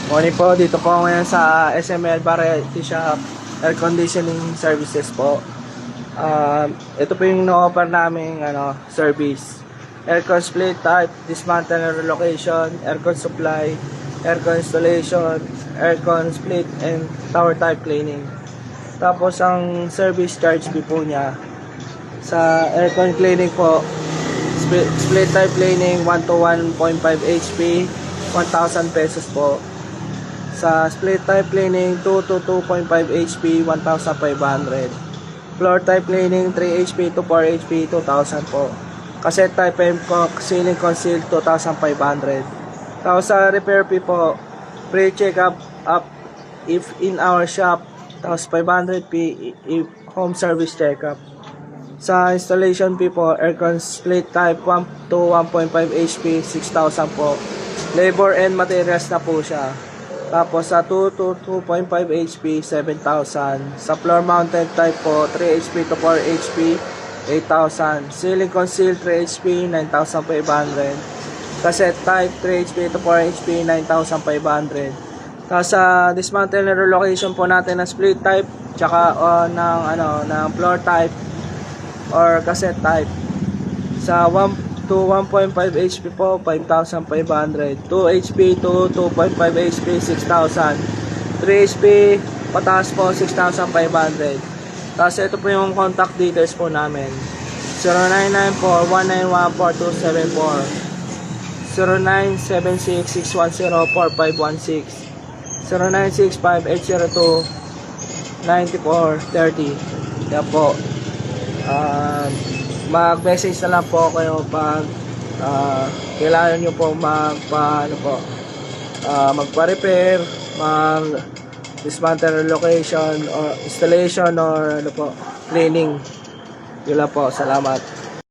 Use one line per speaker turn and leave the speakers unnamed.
Morning po, dito po ako ngayon sa SML Variety Shop Air Conditioning Services po. Ito po yung no-offer namin service. Aircon split type, dismantle and relocation, aircon supply, aircon installation, aircon split, and tower type cleaning. Tapos ang service charge fee po niya sa aircon cleaning po, split type cleaning 1 to 1.5 HP, 1,000 pesos po. Sa split type cleaning 2 to 2.5 HP, 1,500. Floor type cleaning 3 HP to 4 HP, 2,000 po. Cassette type and ceiling conceal 2,500. Tapos sa repair fee po, free check up if in our shop. Tapos 500 fee if home service check up. Sa installation fee po, aircon split type 1 to 1.5 HP, 6,000 po. Labor and materials na po siya. Tapos sa 2 to 2.5 HP, 7,000. Sa floor mounted type po, 3 HP to 4 HP, 8,000. Ceiling conceal 3 HP, 9,500. Cassette type 3 HP to 4 HP, 9,500. Tapos sa dismantle and relocation po natin ng split type tsaka ng floor type or cassette type. Sa 1 to 1.5 HP po, 5,500. 2 HP to 2.5 HP, 6,000. 3 HP pataas po, 6,500. Tapos ito po yung contact details po namin. 0994-191-4274, 0976-104-516, 0965-802-9430. Yan po. Mag-message na lang po kayo pag kailangan nyo po magpa-repair, mag-dismantle relocation or installation or cleaning. Yun lang po. Salamat.